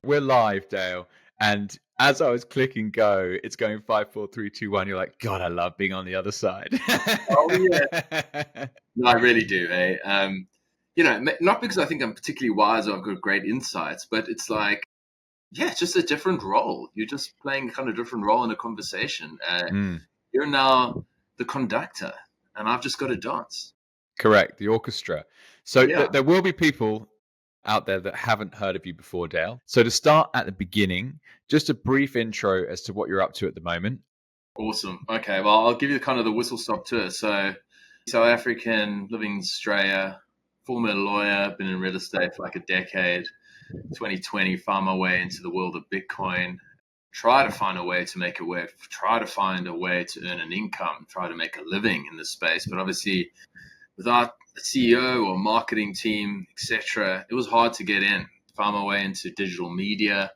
We're live, Dale. And as I was clicking go, it's going 5, 4, 3, 2, 1. You're like, God, I love being on the other side. Oh, yeah. No, I really do, eh? Not because I think I'm particularly wise or I've got great insights, but it's like, yeah, it's just a different role. You're just playing kind of different role in a conversation. You're now the conductor, and I've just got to dance. Correct, the orchestra. So Yeah. there will be people out there that haven't heard of you before, Dale. So to start at the beginning, just a brief intro as to what you're up to at the moment. Awesome. Okay, well, I'll give you kind of the whistle-stop tour. So, South African, living in Australia, former lawyer, been in real estate for like a decade. 2020, found my way into the world of Bitcoin. Try to find a way to make it work. Try to find a way to earn an income. Try to make a living in this space. But obviously, without a CEO or marketing team, etc., it was hard to get in. Found my way into digital media,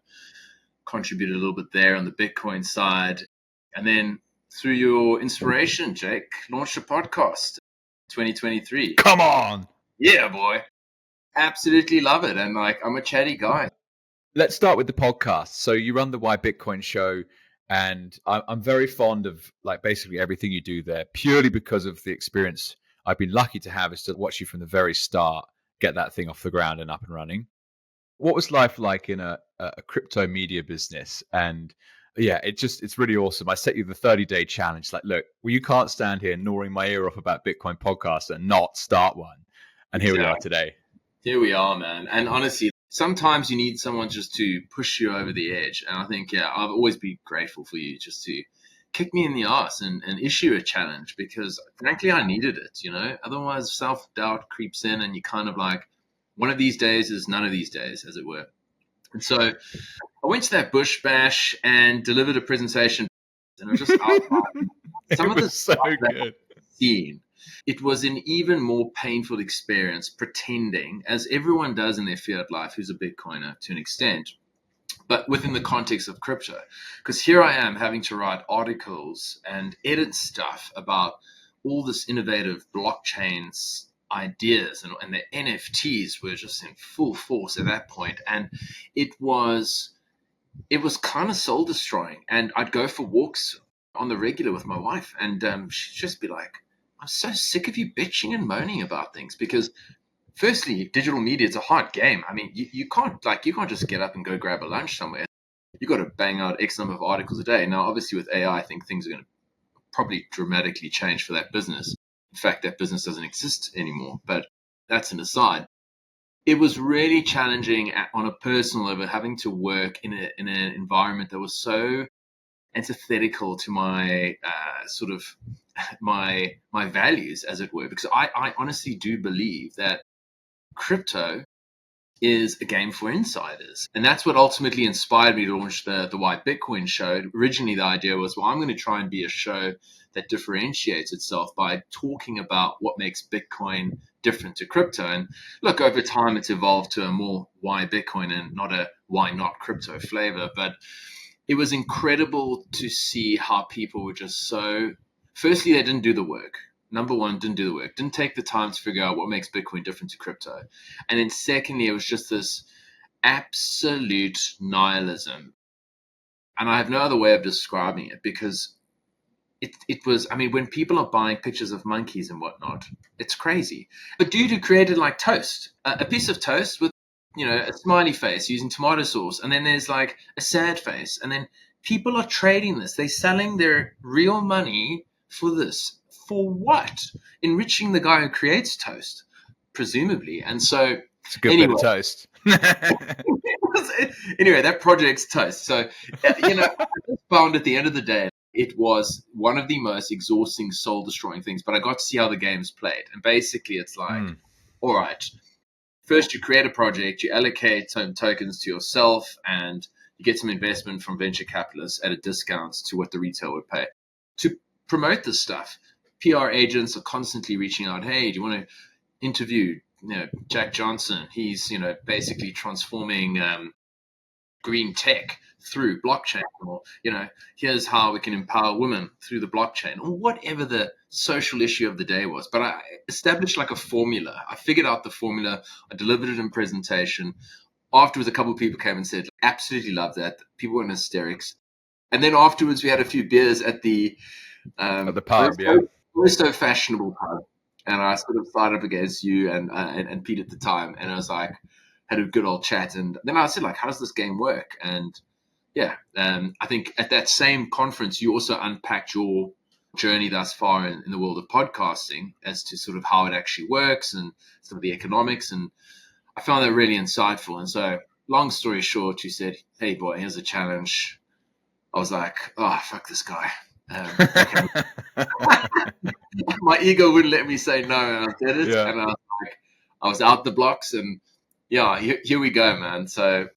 contributed a little bit there on the Bitcoin side. And then through your inspiration, Jake, launched a podcast 2023. Come on. Yeah, boy. Absolutely love it. And like, I'm a chatty guy. Let's start with the podcast. So you run the Why Bitcoin show, and I'm very fond of like basically everything you do there, purely because of the experience I've been lucky to have is to watch you from the very start, get that thing off the ground and up and running. What was life like in a crypto media business? And yeah, it's really awesome. I set you the 30-day challenge. Like, look, well, you can't stand here gnawing my ear off about Bitcoin podcast and not start one. And here we are today. Here we are, man. And honestly, sometimes you need someone just to push you over the edge. And I think, yeah, I'll always be grateful for you just to kick me in the ass and issue a challenge, because frankly, I needed it, Otherwise, self-doubt creeps in and you kind of like, one of these days is none of these days, as it were. And so I went to that Bush Bash and delivered a presentation, and I was just outlining some of the stuff that I've seen. It was an even more painful experience pretending, as everyone does in their fiat life who's a Bitcoiner to an extent, but within the context of crypto. Because here I am having to write articles and edit stuff about all this innovative blockchains ideas, and the NFTs were just in full force at that point. And it was kind of soul destroying. And I'd go for walks on the regular with my wife, and she'd just be like, I'm so sick of you bitching and moaning about things, because firstly, digital media is a hard game. I mean, you can't just get up and go grab a lunch somewhere. You got to bang out X number of articles a day. Now, obviously with AI, I think things are going to probably dramatically change for that business. In fact, that business doesn't exist anymore, but that's an aside. It was really challenging on a personal level, having to work in an environment that was so antithetical to my sort of my values, as it were, because I honestly do believe that crypto is a game for insiders. And that's what ultimately inspired me to launch the Why Bitcoin show. Originally, the idea was, well, I'm going to try and be a show that differentiates itself by talking about what makes Bitcoin different to crypto. And look, over time, it's evolved to a more why Bitcoin and not a why not crypto flavor. But it was incredible to see how people were just so, firstly, they didn't do the work. Number one, didn't do the work, didn't take the time to figure out what makes Bitcoin different to crypto. And then secondly, it was just this absolute nihilism. And I have no other way of describing it, because it was, I mean, when people are buying pictures of monkeys and whatnot, it's crazy. But dude who created like toast, a piece of toast with, a smiley face using tomato sauce. And then there's like a sad face. And then people are trading this. They're selling their real money for this. For what? Enriching the guy who creates toast, presumably. And so it's a good bit of toast. Anyway, that project's toast. So, I just found at the end of the day, it was one of the most exhausting, soul-destroying things. But I got to see how the game's played. And basically, it's like, all right, first you create a project, you allocate some tokens to yourself, and you get some investment from venture capitalists at a discount to what the retail would pay to promote this stuff. PR agents are constantly reaching out. Hey, do you want to interview, Jack Johnson? He's, basically transforming green tech through blockchain, or, here's how we can empower women through the blockchain, or whatever the social issue of the day was. But I established like a formula. I figured out the formula. I delivered it in presentation. afterwards, a couple of people came and said, absolutely love that. People were in hysterics. And then afterwards, we had a few beers at the pub, yeah. so fashionable pub. And I sort of started up against you and Pete at the time. And I was like, had a good old chat. And then I said, like, how does this game work? And yeah, I think at that same conference, you also unpacked your journey thus far in the world of podcasting as to sort of how it actually works and some of the economics. And I found that really insightful. And so, long story short, you said, hey, boy, here's a challenge. I was like, oh, fuck this guy. My ego wouldn't let me say no, and I did it. Yeah. And I was like, I was out the blocks, and yeah, here we go, man. So,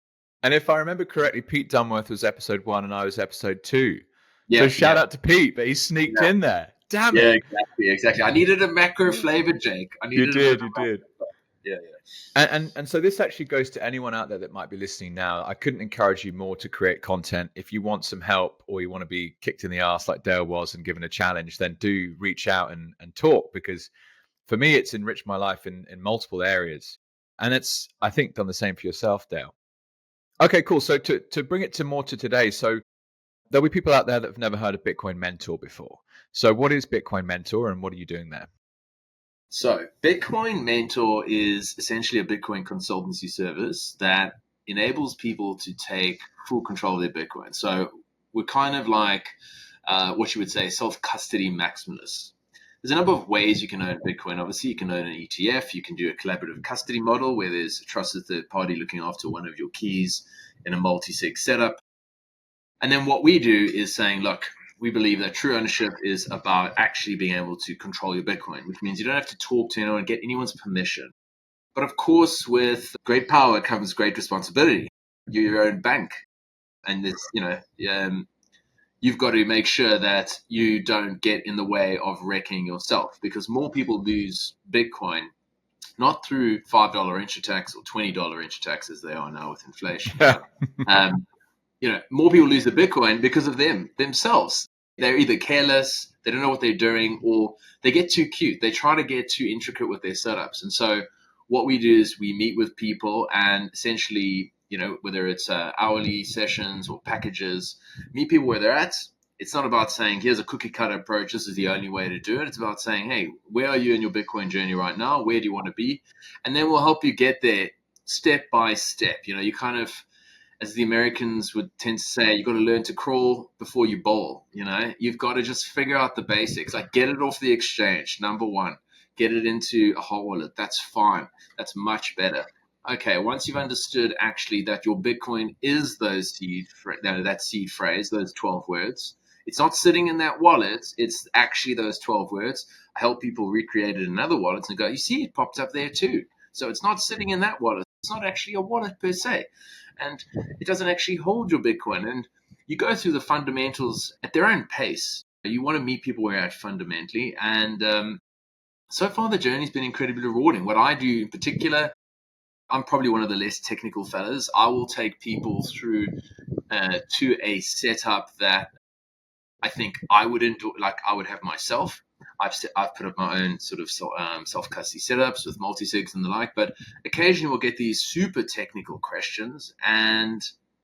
and if I remember correctly, Pete Dunworth was episode 1 and I was episode 2. Yeah, so shout out to Pete, but he sneaked in there. Damn it. Yeah, exactly. I needed a macro flavor, Jake. You did. Yeah. And so this actually goes to anyone out there that might be listening now. I couldn't encourage you more to create content. If you want some help or you want to be kicked in the ass like Dale was and given a challenge, then do reach out and talk, because for me, it's enriched my life in multiple areas. And it's, I think, done the same for yourself, Dale. Okay, cool. So to bring it to more to today, so there'll be people out there that have never heard of Bitcoin Mentor before. So what is Bitcoin Mentor and what are you doing there? So Bitcoin Mentor is essentially a Bitcoin consultancy service that enables people to take full control of their Bitcoin. So we're kind of like what you would say self-custody maximalists. There's a number of ways you can own Bitcoin. Obviously, you can own an ETF. You can do a collaborative custody model where there's a trusted third party looking after one of your keys in a multi-sig setup. And then what we do is saying, look, we believe that true ownership is about actually being able to control your Bitcoin, which means you don't have to talk to anyone, get anyone's permission. But of course, with great power comes great responsibility. You're your own bank. And it's, you've got to make sure that you don't get in the way of wrecking yourself, because more people lose Bitcoin, not through $5 entry tax or $20 entry tax as they are now with inflation. More people lose the Bitcoin because of themselves. They're either careless, they don't know what they're doing, or they get too cute. They try to get too intricate with their setups. And so what we do is we meet with people and essentially, whether it's hourly sessions or packages, meet people where they're at. It's not about saying, here's a cookie cutter approach, this is the only way to do it. It's about saying, hey, where are you in your Bitcoin journey right now? Where do you want to be? And then we'll help you get there step by step. You kind of, as the Americans would tend to say, you've got to learn to crawl before you bowl. You've got to just figure out the basics. Like, get it off the exchange, number one. Get it into a hot wallet. That's fine. That's much better. Okay, once you've understood actually that your Bitcoin is that seed phrase, those 12 words, it's not sitting in that wallet. It's actually those 12 words. I help people recreate it in other wallets and go, you see, it popped up there too. So it's not sitting in that wallet. It's not actually a wallet per se. And it doesn't actually hold your Bitcoin. And you go through the fundamentals at their own pace. You want to meet people where you're at fundamentally. And so far, the journey's been incredibly rewarding. What I do in particular, I'm probably one of the less technical fellas. I will take people through to a setup that I think I would have myself. I've put up my own sort of self-custody setups with multi-sigs and the like, but occasionally we'll get these super technical questions, and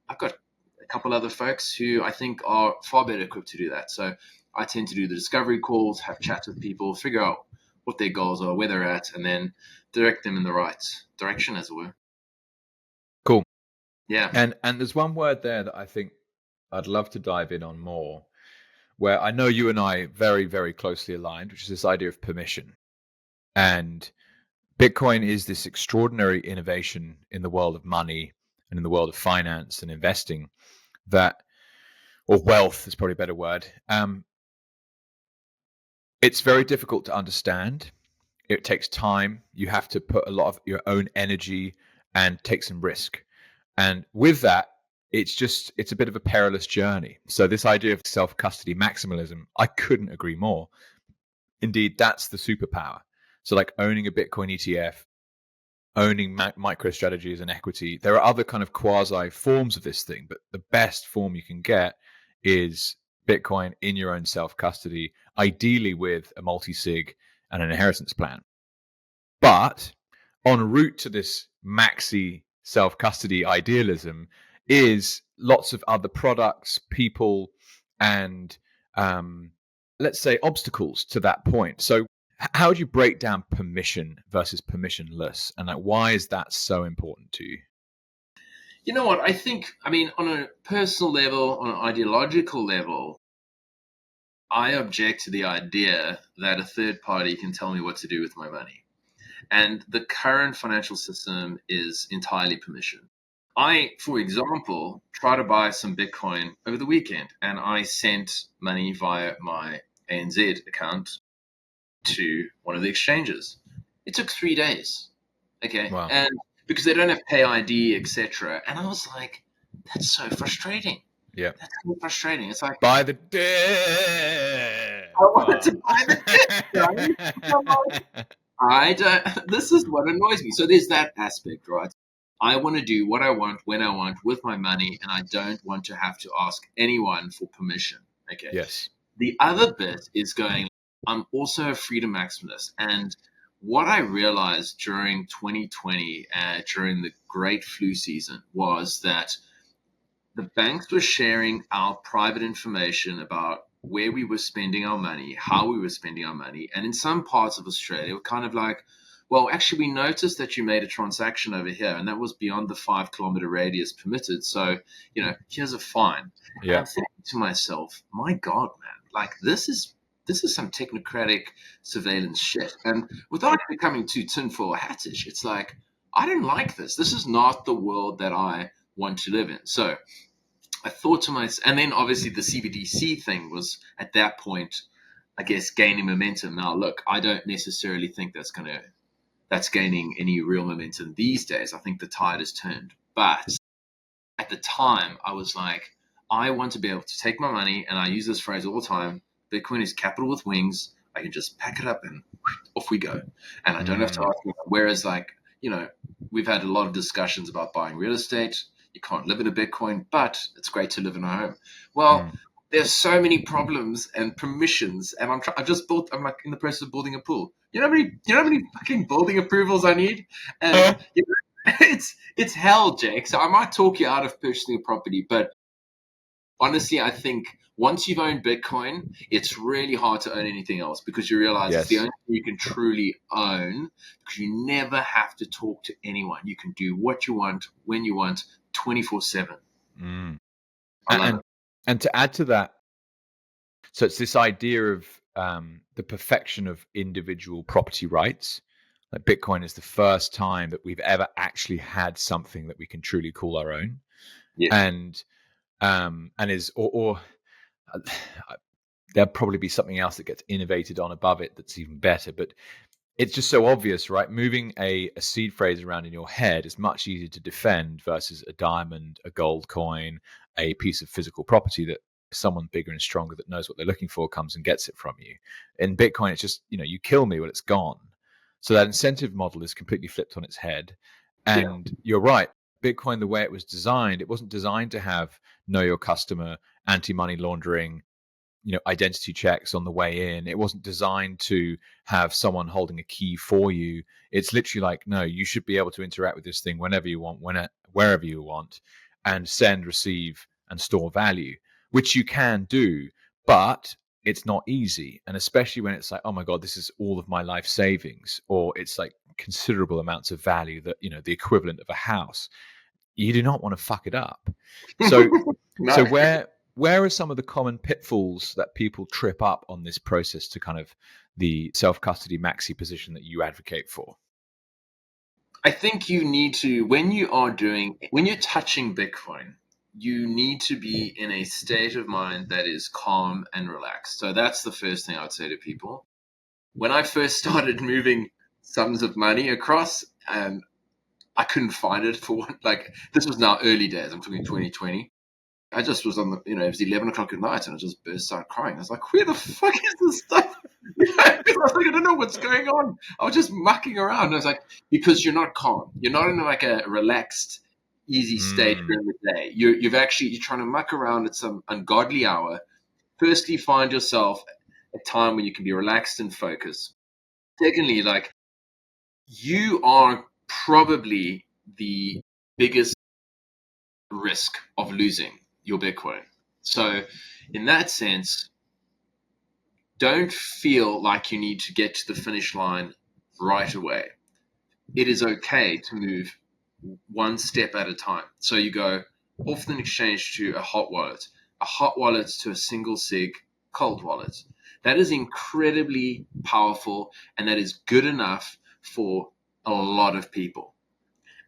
I've got a couple other folks who I think are far better equipped to do that. So I tend to do the discovery calls, have chats with people, figure out what their goals are, where they're at, and then direct them in the right direction, as it were. Cool. Yeah. And there's one word there that I think I'd love to dive in on more, where I know you and I very, very closely aligned, which is this idea of permission. And Bitcoin is this extraordinary innovation in the world of money and in the world of finance and investing or wealth is probably a better word. It's very difficult to understand. It takes time. You have to put a lot of your own energy and take some risk. And with that, it's a bit of a perilous journey. So this idea of self-custody maximalism, I couldn't agree more. Indeed, that's the superpower. So like owning a Bitcoin ETF, owning micro strategies and equity, there are other kind of quasi forms of this thing, but the best form you can get is Bitcoin in your own self-custody, ideally with a multi-sig and an inheritance plan. But en route to this maxi self-custody idealism is lots of other products, people, and let's say obstacles to that point. So how do you break down permission versus permissionless, and like why is that so important to you? You know what? I mean, on a personal level, on an ideological level, I object to the idea that a third party can tell me what to do with my money. And the current financial system is entirely permission. I, for example, tried to buy some Bitcoin over the weekend, and I sent money via my ANZ account to one of the exchanges. It took 3 days. Okay. Wow. And because they don't have pay ID, etc. And I was like, that's so frustrating. Yeah. That's so frustrating. It's like, Buy the dip. I wanted to buy the dip, I don't, this is what annoys me. So there's that aspect, right? I want to do what I want, when I want, with my money, and I don't want to have to ask anyone for permission. Okay. Yes. The other bit is going, I'm also a freedom maximalist. And what I realized during 2020, during the great flu season, was that the banks were sharing our private information about where we were spending our money, how we were spending our money. And in some parts of Australia, we're kind of like, well, actually, we noticed that you made a transaction over here, and that was beyond the 5-kilometer radius permitted. So, here's a fine. Yeah. And I'm thinking to myself, my God, man, like this is some technocratic surveillance shit. And without becoming too tinfoil hattish, it's like, I don't like this. This is not the world that I want to live in. So I thought to myself, and then obviously the CBDC thing was at that point, I guess, gaining momentum. Now, look, I don't necessarily think that's gaining any real momentum these days. I think the tide has turned. But at the time, I was like, I want to be able to take my money, and I use this phrase all the time, Bitcoin is capital with wings. I can just pack it up and off we go. And I don't have to ask anyone. Whereas, like, we've had a lot of discussions about buying real estate. You can't live in a Bitcoin, but it's great to live in a home. Well, there's so many problems and permissions, and I'm like in the process of building a pool. You know how many fucking building approvals I need? And it's hell, Jake. So I might talk you out of purchasing a property, but honestly, I think once you've owned Bitcoin, it's really hard to own anything else because you realize it's the only thing you can truly own because you never have to talk to anyone. You can do what you want, when you want, 24/7. And to add to that, so it's this idea of the perfection of individual property rights. Like Bitcoin is the first time that we've ever actually had something that we can truly call our own. Yes. And is or there'll probably be something else that gets innovated on above it that's even better, but it's just so obvious, right? Moving a seed phrase around in your head is much easier to defend versus a diamond, a gold coin, a piece of physical property that someone bigger and stronger that knows what they're looking for comes and gets it from you. In Bitcoin, it's just, you kill me when it's gone. So that incentive model is completely flipped on its head. And you're right. Bitcoin, the way it was designed, it wasn't designed to have know your customer, anti-money laundering, identity checks on the way in. It wasn't designed to have someone holding a key for you. It's literally like, no, you should be able to interact with this thing whenever you want, wherever you want, and send, receive, and store value, which you can do, but it's not easy. And especially when it's like, oh my God, this is all of my life savings, or it's like considerable amounts of value that, the equivalent of a house. You do not want to fuck it up. So, so where are some of the common pitfalls that people trip up on this process to kind of the self-custody maxi position that you advocate for? I think you need to, when you're touching Bitcoin, you need to be in a state of mind that is calm and relaxed. So that's the first thing I would say to people. When I first started moving sums of money across, I couldn't find it for one. Like, this was now early days. I'm talking 2020. I just was on the, it was 11 o'clock at night and I just burst out crying. I was like, where the fuck is this stuff? I was like, I don't know what's going on. I was just mucking around. I was like, because you're not calm. You're not in like a relaxed, easy state during the day. You're trying to muck around at some ungodly hour. Firstly, find yourself a time when you can be relaxed and focused. Secondly, like, you are probably the biggest risk of losing your Bitcoin. So in that sense, don't feel like you need to get to the finish line right away. It is okay to move one step at a time. So you go off an exchange to a hot wallet to a single sig cold wallet. That is incredibly powerful, and that is good enough for a lot of people.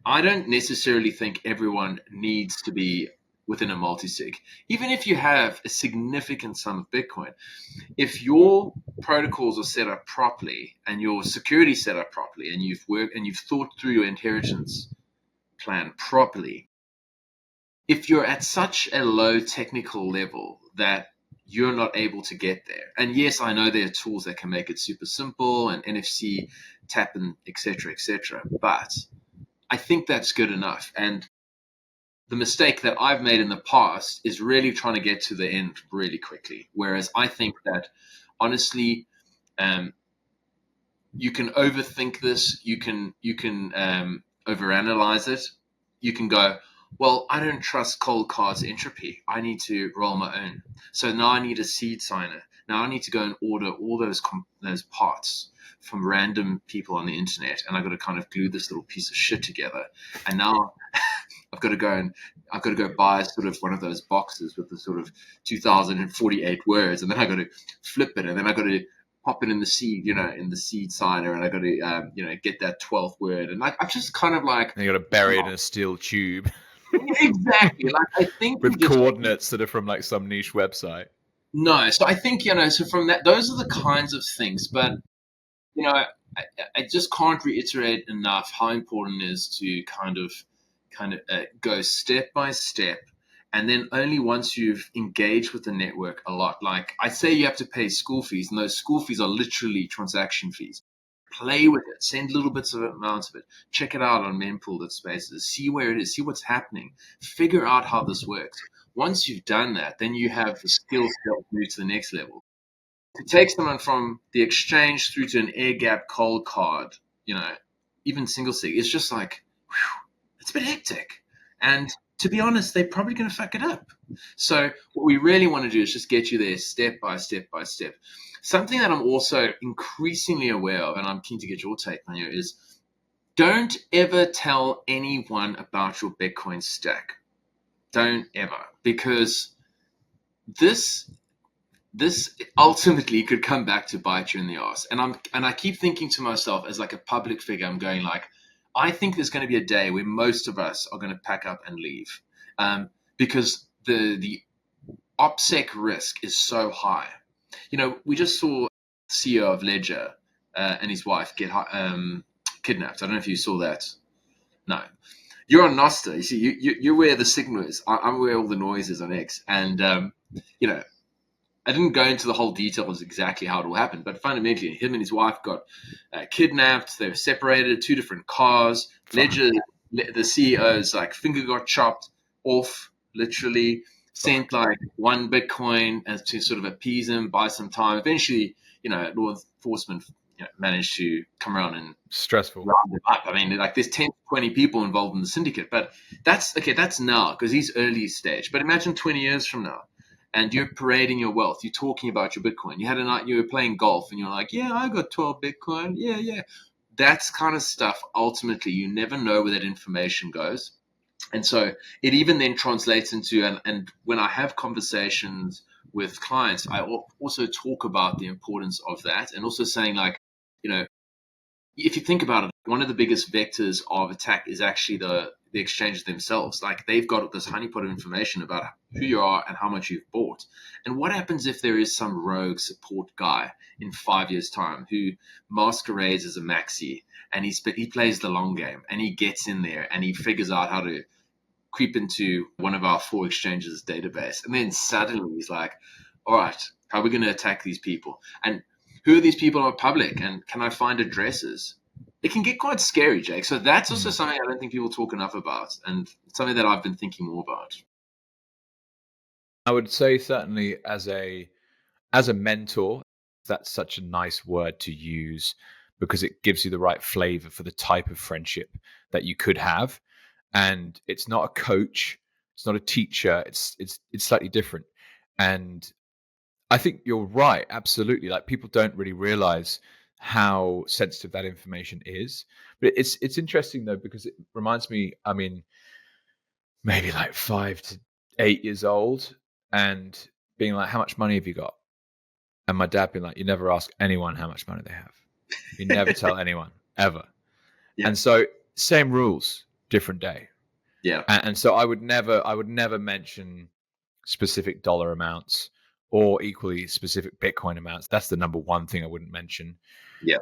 I don't necessarily think everyone needs to be within a multi-sig. Even if you have a significant sum of Bitcoin, if your protocols are set up properly and your security set up properly, and you've thought through your inheritance plan properly, if you're at such a low technical level that you're not able to get there, and yes, I know there are tools that can make it super simple and NFC tap and etc., but I think that's good enough. And the mistake that I've made in the past is really trying to get to the end really quickly. Whereas I think that honestly, you can overthink this. You can overanalyze it. You can go, well, I don't trust cold cards entropy. I need to roll my own. So now I need a seed signer. Now I need to go and order all those parts from random people on the internet, and I've got to kind of glue this little piece of shit together. And now I've got to go buy sort of one of those boxes with the sort of 2048 words, and then I got to flip it, and then I got to pop it in the seed, in the seed signer, and I got to get that 12th word, and I'm just kind of like, and you got to bury it in a steel tube. Exactly. Like I think with coordinates that are from like some niche website. No, so I think so from that, those are the kinds of things, but I just can't reiterate enough how important it is to kind of go step by step, and then only once you've engaged with the network a lot. Like I say, you have to pay school fees, and those school fees are literally transaction fees. Play with it, send little bits of amounts of it, check it out on mempool.spaces, see where it is, see what's happening, figure out how this works. Once you've done that, then you have the skill set to move to the next level. To take someone from the exchange through to an air gap cold card, even single sig, it's just like, whew, it's a bit hectic. And to be honest, they're probably going to fuck it up. So what we really want to do is just get you there step by step by step. Something that I'm also increasingly aware of, and I'm keen to get your take on here, is don't ever tell anyone about your Bitcoin stack. Don't ever, because this ultimately could come back to bite you in the ass. And I keep thinking to myself as like a public figure, I'm going like, I think there's going to be a day where most of us are going to pack up and leave, because the OPSEC risk is so high. We just saw the CEO of Ledger and his wife get kidnapped. I don't know if you saw that. No. You're on Nostr. You see, you're where the signal is. I'm where all the noise is on X. And, I didn't go into the whole details exactly how it all happened, but fundamentally, him and his wife got kidnapped. They were separated, 2 different cars. Ledger, the CEO's like finger got chopped off, literally. Sent like 1 Bitcoin as to sort of appease him, buy some time. Eventually, law enforcement managed to come around and stressful round him up. I mean, like there's 10 to 20 people involved in the syndicate, but that's now because he's early stage. But imagine 20 years from now, and you're parading your wealth. You're talking about your Bitcoin. You had a night, you were playing golf, and you're like, yeah, I got 12 Bitcoin. Yeah. That's kind of stuff. Ultimately, you never know where that information goes. And so it even then translates into, and when I have conversations with clients, I also talk about the importance of that, and also saying like, if you think about it, one of the biggest vectors of attack is actually the exchanges themselves. Like they've got this honeypot of information about who you are and how much you've bought. And what happens if there is some rogue support guy in 5 years' time who masquerades as a maxi, and he plays the long game, and he gets in there and he figures out how to creep into one of our 4 exchanges database, and then suddenly he's like, all right, how are we going to attack these people, and who are these people are public, and can I find addresses? It can get quite scary, Jake. So that's also something I don't think people talk enough about, and something that I've been thinking more about. I would say certainly as a mentor, that's such a nice word to use, because it gives you the right flavor for the type of friendship that you could have. and it's not a coach, it's not a teacher, it's slightly different. And I think you're right, absolutely. Like, people don't really realize how sensitive that information is. But it's interesting though, because it reminds me, I mean, maybe like 5 to 8 years old, and being like, how much money have you got? And my dad being like, you never ask anyone how much money they have. You never tell anyone, ever. Yeah. And so, same rules, different day. Yeah. And so I would never mention specific dollar amounts, or equally specific Bitcoin amounts. That's the number one thing I wouldn't mention. Yeah.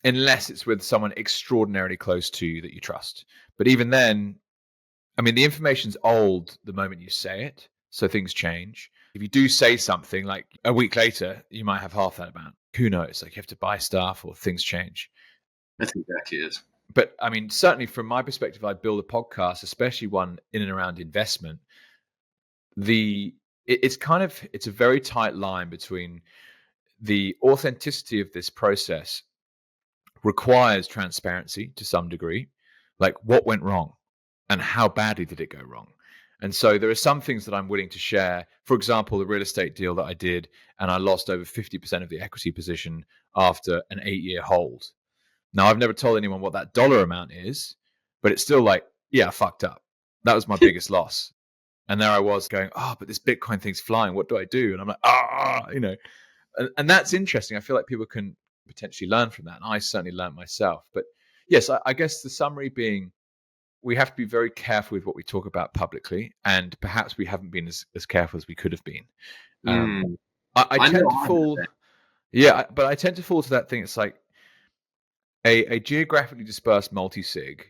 Unless it's with someone extraordinarily close to you that you trust. But even then, I mean, the information's old the moment you say it, so things change. If you do say something, like a week later, you might have half that amount. Who knows? Like, you have to buy stuff or things change. That's exactly it. But I mean, certainly from my perspective, I build a podcast, especially one in and around investment. It's a very tight line between the authenticity of this process requires transparency to some degree, like what went wrong and how badly did it go wrong. And so there are some things that I'm willing to share. For example, the real estate deal that I did, and I lost over 50% of the equity position after an 8-year hold. Now, I've never told anyone what that dollar amount is, but it's still like, yeah, I fucked up. That was my biggest loss. And there I was going, but this Bitcoin thing's flying. What do I do? And I'm like, and that's interesting. I feel like people can potentially learn from that. And I certainly learned myself. But yes, I guess the summary being, we have to be very careful with what we talk about publicly. And perhaps we haven't been as careful as we could have been. I tend to fall. Yeah, but I tend to fall to that thing. It's like a geographically dispersed multi-sig.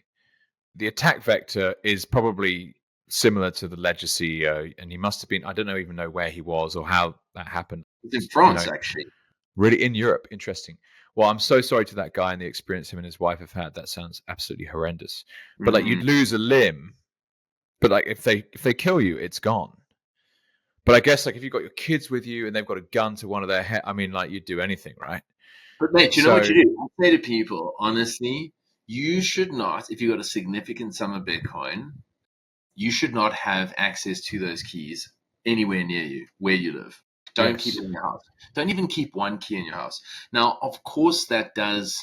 The attack vector is probably similar to the Ledger CEO, and he must have been, I don't even know where he was or how that happened. It's in France, actually. Really, in Europe. Interesting. Well, I'm so sorry to that guy and the experience him and his wife have had. That sounds absolutely horrendous. But like, you'd lose a limb, but like, if they kill you, it's gone. But I guess, like, if you've got your kids with you and they've got a gun to one of their head, I mean, like, you'd do anything, right? But mate, you know what you do? I say to people, honestly, you should not, if you've got a significant sum of Bitcoin, you should not have access to those keys anywhere near you, where you live. Don't keep it in your house. Don't even keep one key in your house. Now, of course, that does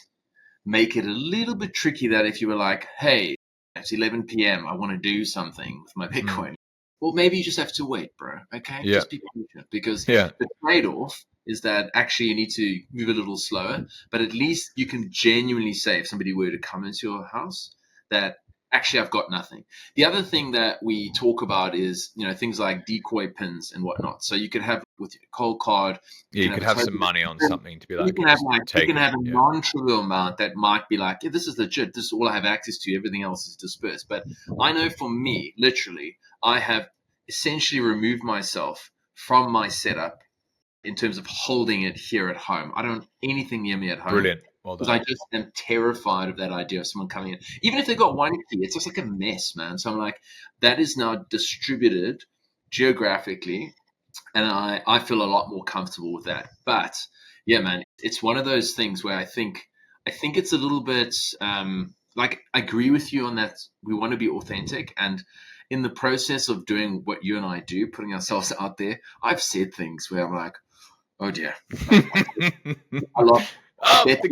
make it a little bit tricky that if you were like, hey, it's 11 p.m., I want to do something with my Bitcoin. Well, maybe you just have to wait, bro. Okay? Yeah. Just be patient. Because the trade-off is that actually you need to move a little slower, but at least you can genuinely say, if somebody were to come into your house, that actually I've got nothing. The other thing that we talk about is, things like decoy pins and whatnot. So you could have with your cold card. You could have some money on something to be like, you can have a non-trivial amount that might be like, this is legit. This is all I have access to. Everything else is dispersed. But I know for me, literally, I have essentially removed myself from my setup in terms of holding it here at home. I don't want anything near me at home. Brilliant. Well done. Because I just am terrified of that idea of someone coming in. Even if they've got one key, it's just like a mess, man. So I'm like, that is now distributed geographically, and I feel a lot more comfortable with that. But yeah, man, it's one of those things where I think it's a little bit like, I agree with you on that. We want to be authentic, and in the process of doing what you and I do, putting ourselves out there, I've said things where I'm like, oh dear, the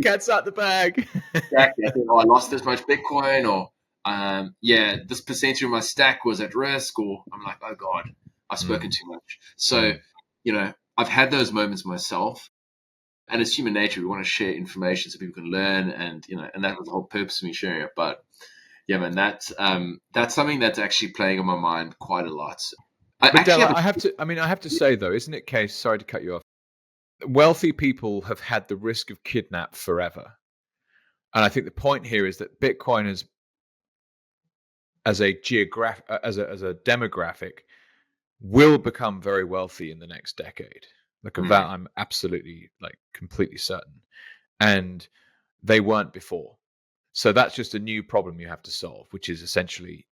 cat's out the bag. Exactly. I think, I lost this much Bitcoin, or this percentage of my stack was at risk, or I'm like, oh God, I've spoken too much. So, I've had those moments myself, and it's human nature. We want to share information so people can learn, and and that was the whole purpose of me sharing it. But yeah, man, that's something that's actually playing on my mind quite a lot. I have to say though, isn't it case? Sorry to cut you off. Wealthy people have had the risk of kidnap forever. And I think the point here is that Bitcoin as a demographic will become very wealthy in the next decade. Like, of that, I'm absolutely, like, completely certain. And they weren't before. So that's just a new problem you have to solve, which is essentially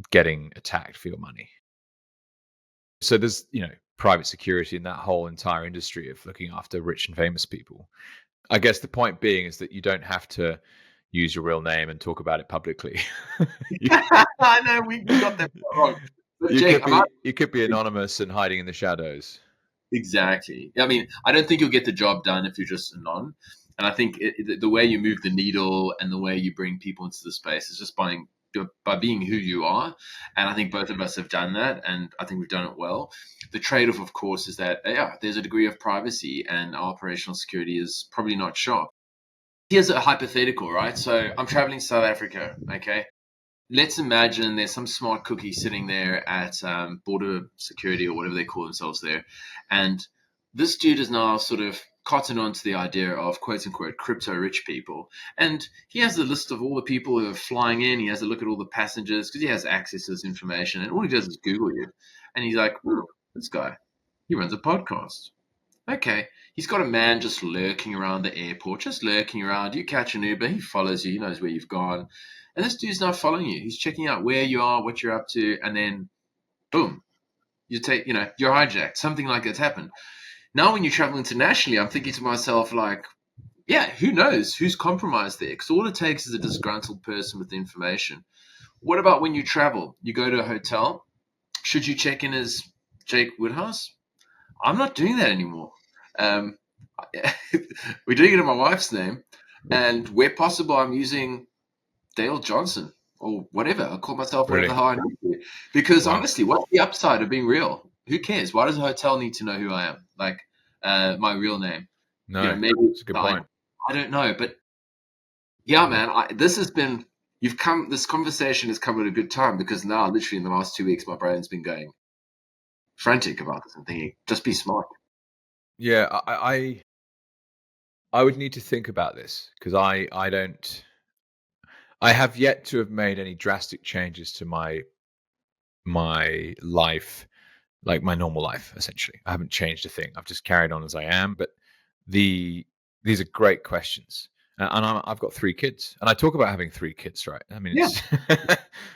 getting attacked for your money. So there's, private security in that whole entire industry of looking after rich and famous people. I guess the point being is that you don't have to use your real name and talk about it publicly. I know we got that wrong. But Jake, you could be anonymous and hiding in the shadows. Exactly. I mean, I don't think you'll get the job done if you're just anon. And I think the way you move the needle and the way you bring people into the space is just by being who you are. And I think both of us have done that, and I think we've done it well. The trade-off, of course, is that, there's a degree of privacy, and our operational security is probably not sharp. Here's a hypothetical, right? So I'm traveling to South Africa, okay? Let's imagine there's some smart cookie sitting there at border security or whatever they call themselves there. And this dude is now sort of cottoned onto the idea of quote unquote crypto rich people. And he has a list of all the people who are flying in. He has a look at all the passengers because he has access to this information. And all he does is Google you. And he's like, this guy, he runs a podcast. Okay. He's got a man just lurking around the airport, just lurking around. You catch an Uber, he follows you, he knows where you've gone. And this dude's not following you. He's checking out where you are, what you're up to, and then boom, you're hijacked. Something like that's happened. Now, when you travel internationally, I'm thinking to myself, like, yeah, who knows who's compromised there? Because all it takes is a disgruntled person with the information. What about when you travel? You go to a hotel. Should you check in as Jake Woodhouse? I'm not doing that anymore. We're doing it in my wife's name. And where possible, I'm using Dale Johnson or whatever. I'll call myself whatever the hell I need to. Because honestly, what's the upside of being real? Who cares? Why does a hotel need to know who I am? Like my real name? No, maybe it's a good point. I don't know, but yeah, man, this conversation has come at a good time because now, literally in the last 2 weeks, my brain's been going frantic about this and thinking, just be smart. Yeah, I would need to think about this because I have yet to have made any drastic changes to my life, like my normal life, essentially. I haven't changed a thing. I've just carried on as I am. But these are great questions. And I've got 3 kids. And I talk about having 3 kids, right? I mean, it's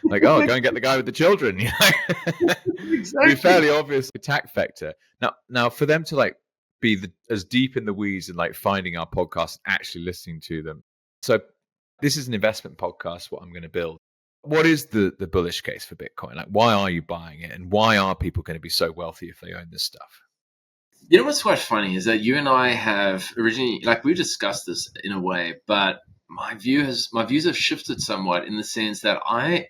like, go and get the guy with the children. Exactly. Be fairly obvious attack vector. Now, for them to be as deep in the weeds and finding our podcast, actually listening to them. So this is an investment podcast, what I'm going to build. What is the bullish case for Bitcoin? Why are you buying it? And why are people going to be so wealthy if they own this stuff? You know what's quite funny is that you and I have originally, we discussed this in a way, but my views have shifted somewhat in the sense that I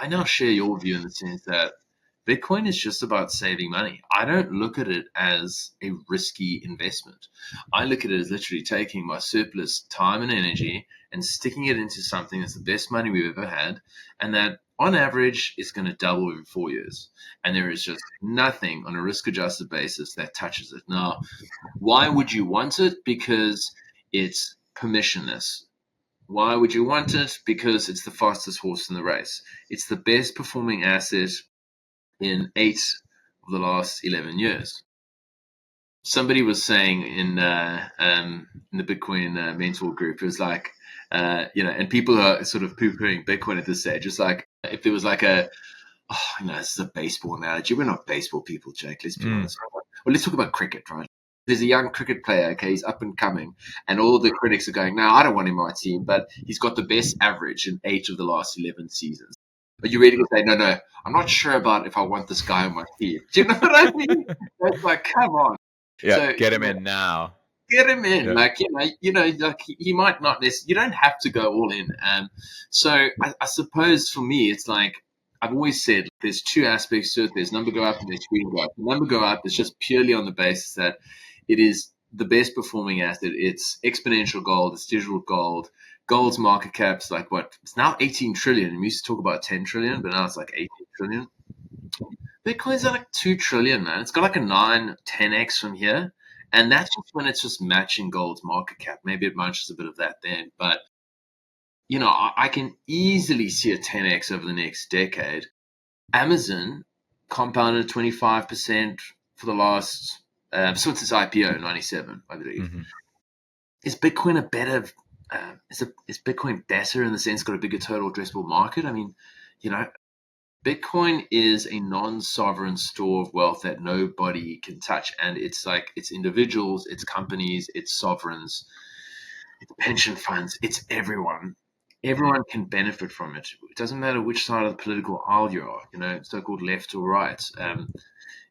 now share your view in the sense that Bitcoin is just about saving money. I don't look at it as a risky investment. I look at it as literally taking my surplus time and energy and sticking it into something that's the best money we've ever had, and that on average is going to double in 4 years. And there is just nothing on a risk-adjusted basis that touches it. Now, why would you want it? Because it's permissionless. Why would you want it? Because it's the fastest horse in the race. It's the best performing asset in 8 of the last 11 years. Somebody was saying in the Bitcoin mentor group, it was like, and people are sort of poo-pooing Bitcoin at this stage. It's like if there was this is a baseball analogy. We're not baseball people, Jake. Let's be honest. Well, let's talk about cricket, right? There's a young cricket player, okay, he's up and coming, and all the critics are going, no, I don't want him on my team, but he's got the best average in 8 of the last 11 seasons. But you're ready to say, no, I'm not sure about if I want this guy on my team. Do you know what I mean? It's like, come on. Yeah, so, get him in now. Get him in. Yeah. He might not necessarily, you don't have to go all in. So I suppose for me, it's like, I've always said there's 2 aspects to it. There's number go up and there's screen go up. The number go up is just purely on the basis that it is the best performing asset. It's exponential gold. It's digital gold. Gold's market cap's it's now 18 trillion. We used to talk about 10 trillion, but now it's 18 trillion. Bitcoin's at 2 trillion, man. It's got a 9-10x from here. And that's just when it's just matching gold's market cap. Maybe it matches a bit of that then. But, I can easily see a 10x over the next decade. Amazon compounded 25% for the last, since its IPO, 97, I believe. Mm-hmm. Is Bitcoin is Bitcoin better in the sense it's got a bigger total addressable market? I mean, Bitcoin is a non-sovereign store of wealth that nobody can touch. And it's individuals, it's companies, it's sovereigns, it's pension funds, it's everyone. everyone can benefit from it. It doesn't matter which side of the political aisle you are, so-called left or right.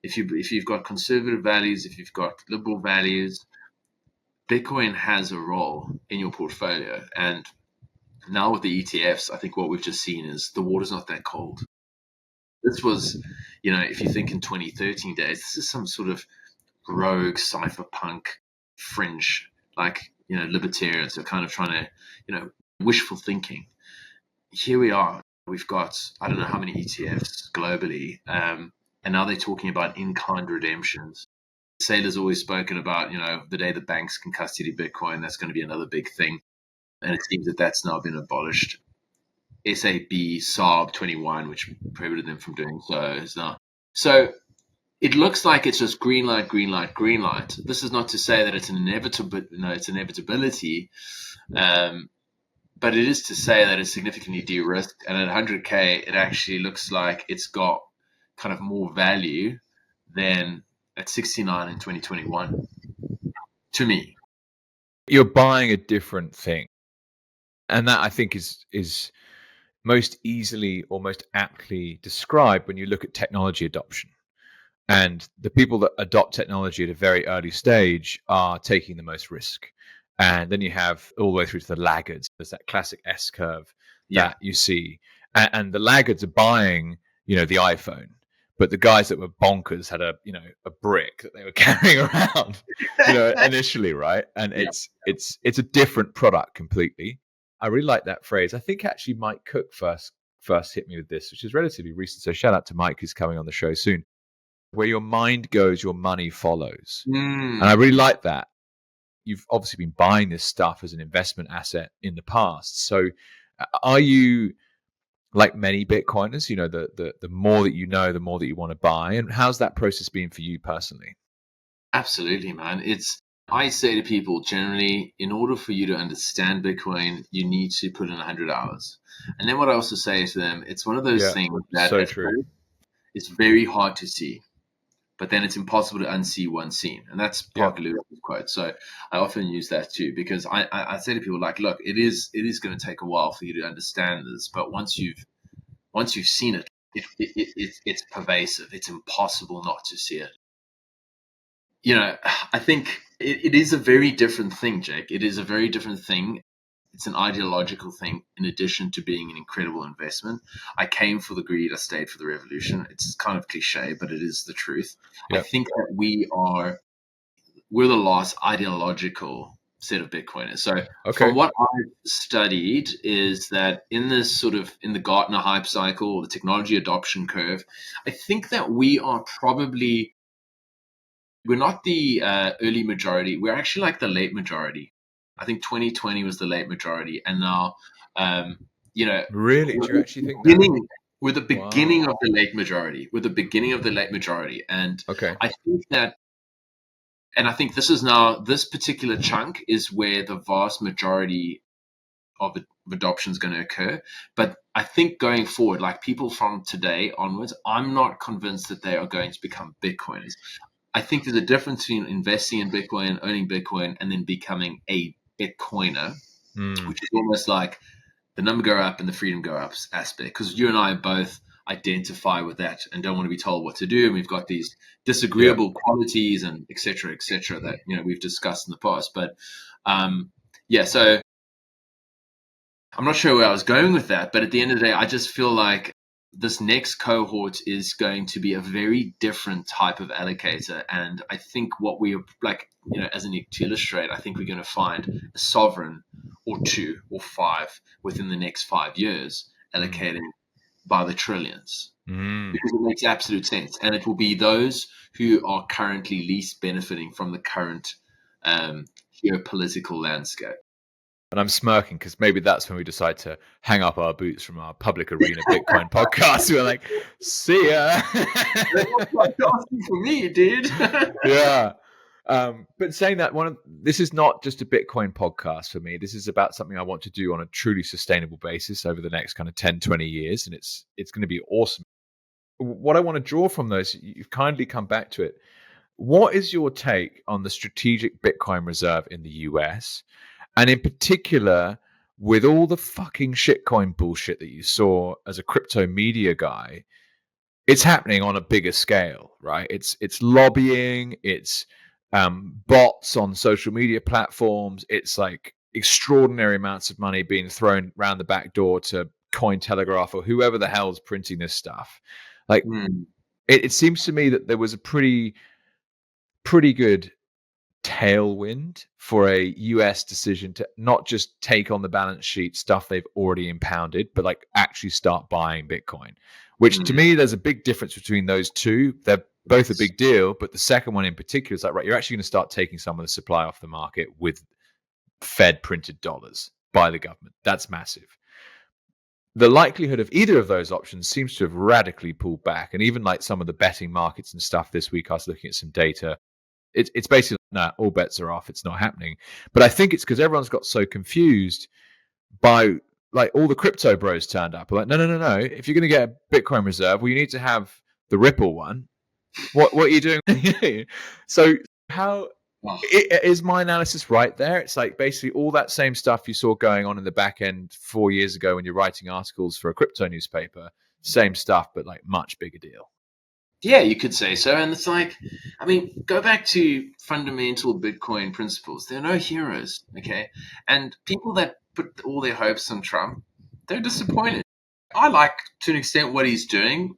If you've got conservative values, if you've got liberal values, Bitcoin has a role in your portfolio. And now with the ETFs, I think what we've just seen is the water's not that cold. This was, if you think in 2013 days, this is some sort of rogue cypherpunk fringe, libertarians are kind of trying to, wishful thinking. Here we are. We've got, I don't know how many ETFs globally, and now they're talking about in-kind redemptions. Saylor's always spoken about, the day the banks can custody Bitcoin, that's going to be another big thing. And it seems that that's now been abolished. SAB, SARB 21, which prohibited them from doing so, is now. So it looks like it's just green light, green light, green light. This is not to say that it's an inevitability, but it is to say that it's significantly de-risked. And at 100K, it actually looks like it's got kind of more value than at 69 in 2021, to me. You're buying a different thing. And that, I think, is most easily or most aptly described when you look at technology adoption. And the people that adopt technology at a very early stage are taking the most risk. And then you have all the way through to the laggards. There's that classic S curve that you see. And the laggards are buying, the iPhone. But the guys that were bonkers had a brick that they were carrying around, initially, right? And it's a different product completely. I really like that phrase. I think actually Mike Cook first hit me with this, which is relatively recent. So shout out to Mike, who's coming on the show soon. Where your mind goes, your money follows. And I really like that. You've obviously been buying this stuff as an investment asset in the past. So are you like many Bitcoiners, the more that you know, the more that you want to buy? And how's that process been for you personally? Absolutely, man. I say to people generally, in order for you to understand Bitcoin, you need to put in 100 hours. And then what I also say to them, it's one of those things that so true. It's very hard to see, but then it's impossible to unsee one scene. And that's Parker Lewis's quote. So I often use that too, because I say to people look, it is going to take a while for you to understand this, but once you've seen it, it's pervasive. It's impossible not to see it. I think it is a very different thing, Jake. It is a very different thing. It's an ideological thing in addition to being an incredible investment. I came for the greed. I stayed for the revolution. It's kind of cliche, but it is the truth. I think that we're the last ideological set of Bitcoiners. So from what I've studied is that in this in the Gartner hype cycle or the technology adoption curve, I think that we are probably, we're not the early majority. We're actually like the late majority. I think 2020 was the late majority. And now, really? Do you actually think that? We're the beginning of the late majority. We're the beginning of the late majority. And I think that, and I think this particular chunk is where the vast majority of adoption is going to occur. But I think going forward, like people from today onwards, I'm not convinced that they are going to become Bitcoiners. I think there's a difference between investing in Bitcoin, owning Bitcoin, and then becoming a Bitcoiner, which is almost like the number go up and the freedom go up aspect. Because you and I both identify with that and don't want to be told what to do. And we've got these disagreeable qualities and et cetera, that, we've discussed in the past. But so I'm not sure where I was going with that. But at the end of the day, I just feel like this next cohort is going to be a very different type of allocator. And I think what we are to illustrate, I think we're going to find a sovereign or two or five within the next 5 years allocating by the trillions, because it makes absolute sense. And it will be those who are currently least benefiting from the current geopolitical landscape. And I'm smirking because maybe that's when we decide to hang up our boots from our public arena Bitcoin podcast. We're like, see ya. For me, dude. But saying that, this is not just a Bitcoin podcast for me. This is about something I want to do on a truly sustainable basis over the next kind of 10, 20 years. And it's going to be awesome. What I want to draw from those, you've kindly come back to it. What is your take on the strategic Bitcoin reserve in the US? And in particular, with all the fucking shitcoin bullshit that you saw as a crypto media guy, it's happening on a bigger scale, right? It's lobbying, it's bots on social media platforms, it's like extraordinary amounts of money being thrown around the back door to Cointelegraph or whoever the hell's printing this stuff. Like, it seems to me that there was a pretty good tailwind for a US decision to not just take on the balance sheet stuff they've already impounded, but like actually start buying Bitcoin, which to me, there's a big difference between those two. They're both a big deal, but the second one in particular is like, right, you're actually going to start taking some of the supply off the market with Fed printed dollars by the government. That's massive. The likelihood of either of those options seems to have radically pulled back. And even like some of the betting markets and stuff this week, I was looking at some data. It's basically, nah, all bets are off. It's not happening. But I think it's because everyone's got so confused by like all the crypto bros turned up. Like, no. If you're going to get a Bitcoin reserve, well, you need to have the Ripple one. What are you doing? So how is my analysis right there? It's like basically all that same stuff you saw going on in the back end 4 years ago when you're writing articles for a crypto newspaper. Same stuff, but like much bigger deal. Yeah, you could say so. And it's like, I mean, go back to fundamental Bitcoin principles. There are no heroes, okay? And people that put all their hopes on Trump, they're disappointed. I like, to an extent, what he's doing,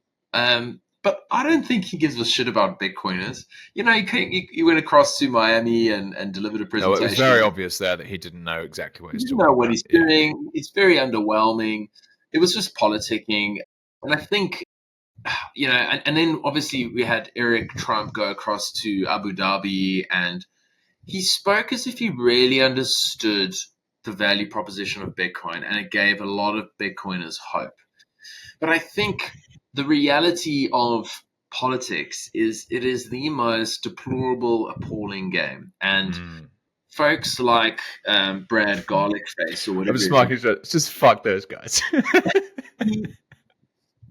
but I don't think he gives a shit about Bitcoiners. You know, he went across to Miami and delivered a presentation. No, it was very obvious there that he didn't know exactly what he's talking about. He didn't know what about. He's doing. It's very underwhelming. It was just politicking. And I think, you know, and then obviously we had Eric Trump go across to Abu Dhabi, and he spoke as if he really understood the value proposition of Bitcoin, and it gave a lot of Bitcoiners hope. But I think the reality of politics is it is the most deplorable, appalling game. And folks like Brad Garlickface or whatever. Just fuck those guys.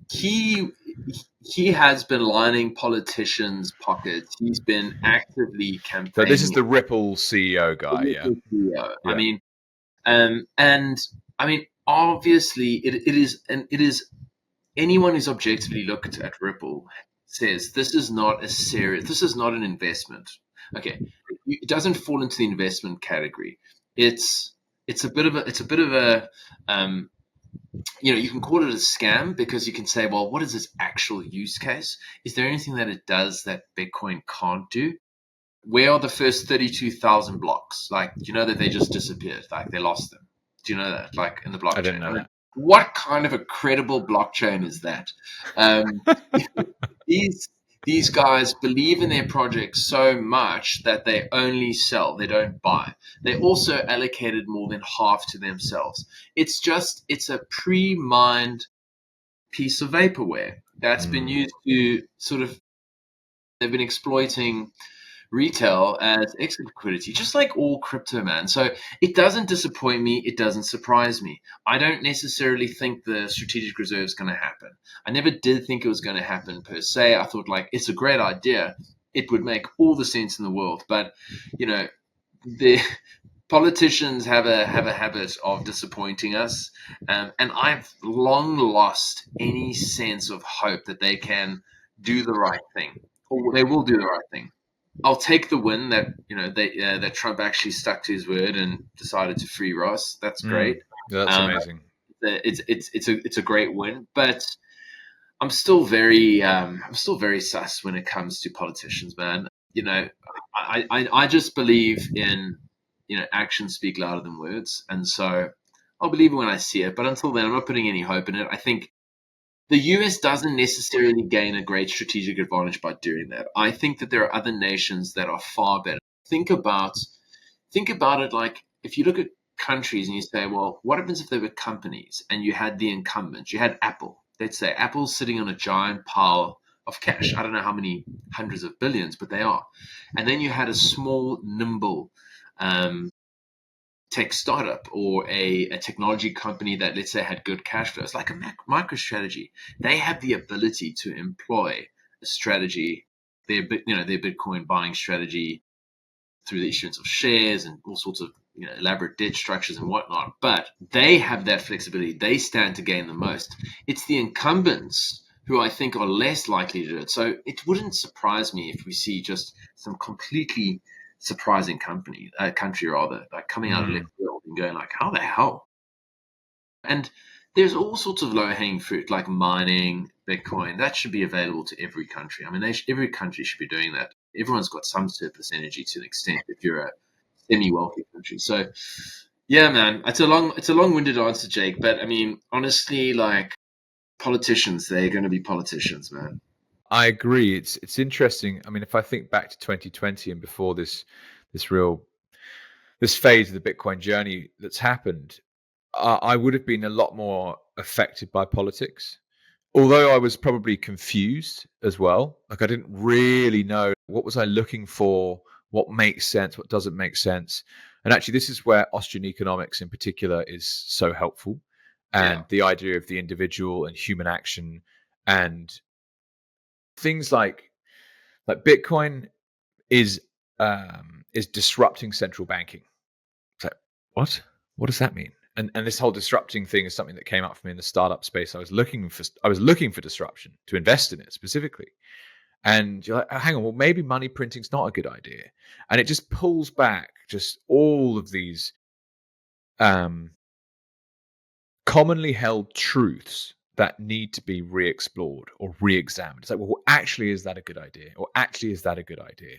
He has been lining politicians' pockets. He's been actively campaigning. So this is the Ripple CEO guy, CEO. Yeah. I mean, and I mean, obviously, it is anyone who's objectively looked at Ripple says this is not an investment. Okay, it doesn't fall into the investment category. It's a bit of a you know, you can call it a scam because you can say, well, what is its actual use case? Is there anything that it does that Bitcoin can't do? Where are the first 32,000 blocks? Like, do you know that they just disappeared? Like, they lost them. Do you know that? Like, in the blockchain. I didn't know that. What kind of a credible blockchain is that? These guys believe in their projects so much that they only sell, they don't buy. They also allocated more than half to themselves. It's a pre-mined piece of vaporware that's been used to they've been exploiting retail as exit liquidity, just like all crypto, man. So it doesn't disappoint me. It doesn't surprise me. I don't necessarily think the strategic reserve is going to happen. I never did think it was going to happen per se. I thought, like, it's a great idea. It would make all the sense in the world. But, you know, the politicians have a habit of disappointing us. And I've long lost any sense of hope that they can do the right thing, or they will do the right thing. I'll take the win that, you know, that Trump actually stuck to his word and decided to free Ross. That's great. That's amazing. It's a great win, but I'm still very sus when it comes to politicians, man. You know, I just believe in, you know, actions speak louder than words, and so I'll believe it when I see it. But until then, I'm not putting any hope in it. I think the US doesn't necessarily gain a great strategic advantage by doing that. I think that there are other nations that are far better. Think about it like if you look at countries and you say, well, what happens if they were companies and you had the incumbents? You had Apple. Let's say Apple's sitting on a giant pile of cash. I don't know how many hundreds of billions, but they are. And then you had a small, nimble tech startup or a technology company that, let's say, had good cash flows, like a MicroStrategy. They have the ability to employ a strategy, their Bitcoin buying strategy through the issuance of shares and all sorts of elaborate debt structures and whatnot, but they have that flexibility. They stand to gain the most. It's the incumbents who I think are less likely to do it. So it wouldn't surprise me if we see just some completely surprising country like coming out of left field and going like, how the hell? And there's all sorts of low-hanging fruit like mining, Bitcoin. That should be available to every country. I mean, every country should be doing that. Everyone's got some surplus energy to an extent if you're a semi-wealthy country. So, yeah, man, it's a long-winded answer, Jake. But I mean, honestly, like politicians, they're going to be politicians, man. I agree. It's interesting. I mean, if I think back to 2020 and before this phase of the Bitcoin journey that's happened, I would have been a lot more affected by politics. Although I was probably confused as well. Like I didn't really know what was I looking for, what makes sense, what doesn't make sense. And actually, this is where Austrian economics in particular is so helpful. And the idea of the individual and human action and things like Bitcoin is disrupting central banking. It's like, what does that mean? And this whole disrupting thing is something that came up for me in the startup space. I was looking for disruption to invest in it specifically. And you're like, oh, hang on, well, maybe money printing's not a good idea. And it just pulls back just all of these commonly held truths that need to be re-explored or re-examined. It's like, well, actually, is that a good idea? Or actually, is that a good idea?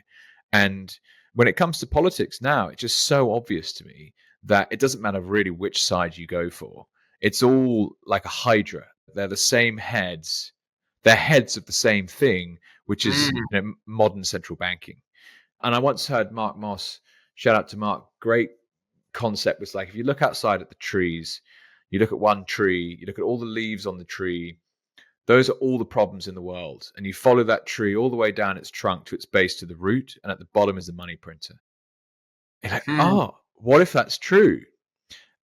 And when it comes to politics now, it's just so obvious to me that it doesn't matter really which side you go for. It's all like a hydra. They're the same heads. They're heads of the same thing, which is modern central banking. And I once heard Mark Moss, shout out to Mark, great concept was like, if you look outside at the trees, you look at one tree, you look at all the leaves on the tree, those are all the problems in the world. And you follow that tree all the way down its trunk to its base to the root, and at the bottom is the money printer. You're like, oh, what if that's true?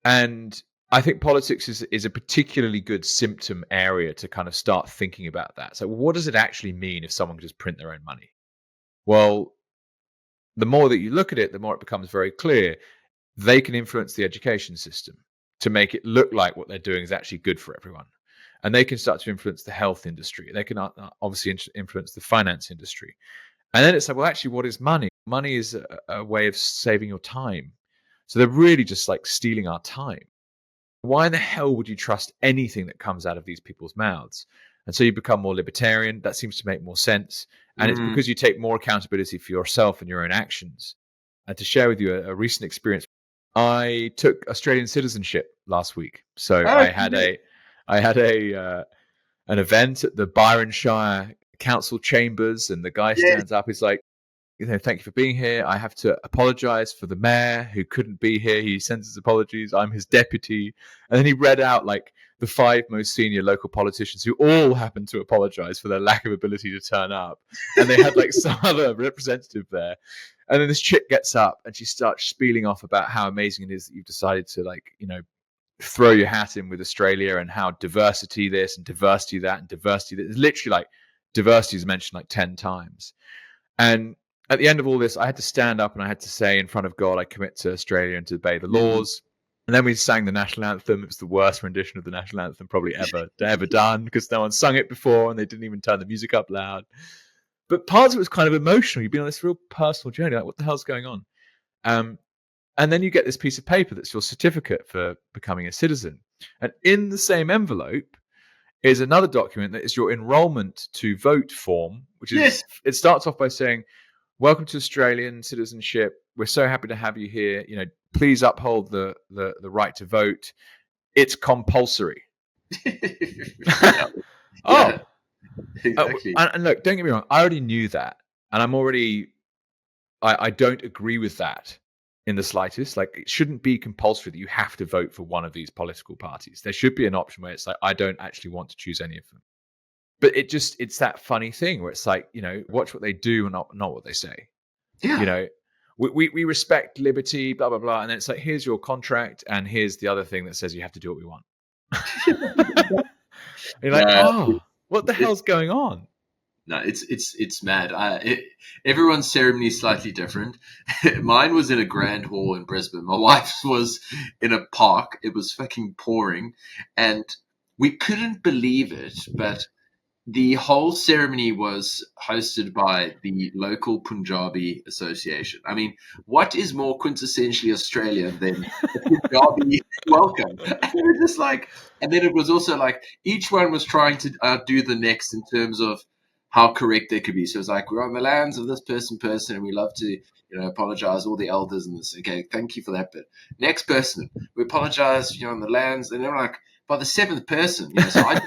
And I think politics is a particularly good symptom area to kind of start thinking about that. So what does it actually mean if someone can just print their own money? Well, the more that you look at it, the more it becomes very clear. They can influence the education system to make it look like what they're doing is actually good for everyone. And they can start to influence the health industry. They can obviously influence the finance industry. And then it's like, well, actually, what is money? Money is a way of saving your time. So they're really just like stealing our time. Why in the hell would you trust anything that comes out of these people's mouths? And so you become more libertarian. That seems to make more sense. And it's because you take more accountability for yourself and your own actions. And to share with you a recent experience, I took Australian citizenship last week. So I had an event at the Byron Shire Council Chambers, and the guy stands up. He's like, thank you for being here. I have to apologize for the mayor who couldn't be here. He sends his apologies. I'm his deputy. And then he read out like the 5 most senior local politicians who all happened to apologize for their lack of ability to turn up. And they had like some other representative there. And then this chick gets up and she starts spieling off about how amazing it is that you've decided to throw your hat in with Australia and how diversity this and diversity that and diversity that. It's literally like diversity is mentioned like 10 times. And at the end of all this, I had to stand up and I had to say in front of God, I commit to Australia and to obey the laws. And then we sang the national anthem. It was the worst rendition of the national anthem probably ever done, because no one sung it before and they didn't even turn the music up loud. But parts of it was kind of emotional. You've been on this real personal journey. Like, what the hell's going on? And then you get this piece of paper that's your certificate for becoming a citizen. And in the same envelope is another document that is your enrollment to vote form, which is, it starts off by saying, welcome to Australian citizenship. We're so happy to have you here. Please uphold the right to vote. It's compulsory. Exactly. And look, don't get me wrong. I already knew that, and I don't agree with that in the slightest. Like, it shouldn't be compulsory that you have to vote for one of these political parties. There should be an option where it's like, I don't actually want to choose any of them. But it's that funny thing where it's like, watch what they do and not what they say. Yeah. We respect liberty, blah, blah, blah. And then it's like, here's your contract. And here's the other thing that says you have to do what we want. You're like, what the hell's going on? No, it's mad. Everyone's ceremony is slightly different. Mine was in a grand hall in Brisbane. My wife's was in a park. It was fucking pouring, and we couldn't believe it. But the whole ceremony was hosted by the local Punjabi association. I mean, what is more quintessentially Australian than a Punjabi welcome? And it was just like, and then it was also like each one was trying to outdo the next in terms of how correct they could be. So it's like, we're on the lands of this person, and we love to, apologize all the elders and this. Okay, thank you for that bit. Next person, we apologize, on the lands, and they're like, by the seventh person, so I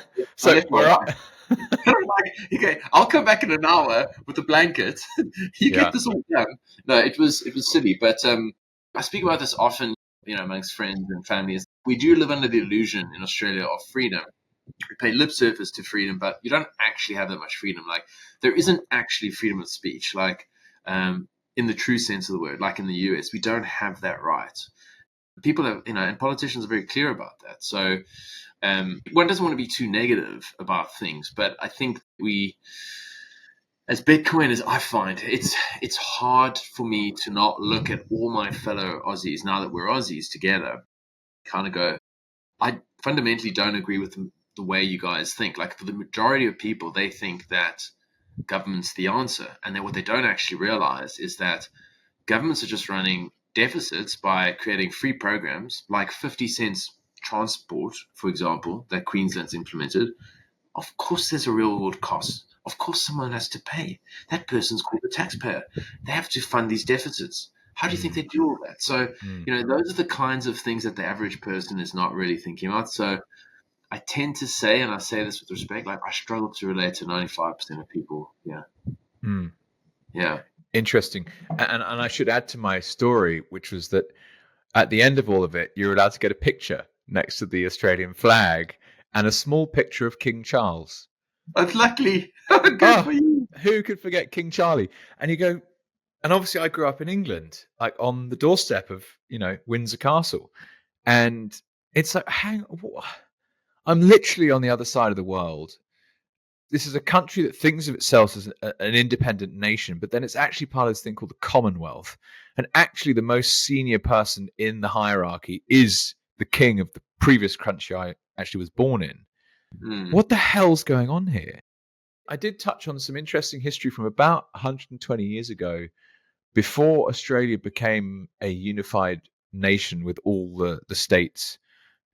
left my wife. I'm like, okay, I'll come back in an hour with a blanket. You get this all done. No, it was silly, but I speak about this often, amongst friends and families. We do live under the illusion in Australia of freedom. We pay lip service to freedom, but you don't actually have that much freedom. Like, there isn't actually freedom of speech, like in the true sense of the word. Like in the US, we don't have that right. People have, and politicians are very clear about that. So one doesn't want to be too negative about things, but I think we, as Bitcoiners, I find it's hard for me to not look at all my fellow Aussies now that we're Aussies together, kind of go, I fundamentally don't agree with the way you guys think. Like, for the majority of people, they think that government's the answer. And then what they don't actually realize is that governments are just running deficits by creating free programs like 50 cents transport, for example, that Queensland's implemented. Of course, there's a real world cost. Of course, someone has to pay. That person's called the taxpayer. They have to fund these deficits. How do you think they do all that? So, those are the kinds of things that the average person is not really thinking about. So I tend to say, and I say this with respect, like, I struggle to relate to 95% of people. Yeah. Yeah. Interesting. And I should add to my story, which was that at the end of all of it, you're allowed to get a picture next to the Australian flag and a small picture of King Charles. That's luckily. Good for you. Who could forget King Charlie? And you go, and obviously I grew up in England, like on the doorstep of, Windsor Castle. And it's like, I'm literally on the other side of the world. This is a country that thinks of itself as an independent nation, but then it's actually part of this thing called the Commonwealth. And actually the most senior person in the hierarchy is the king of the previous country I actually was born in. What the hell's going on here? I did touch on some interesting history from about 120 years ago, before Australia became a unified nation with all the states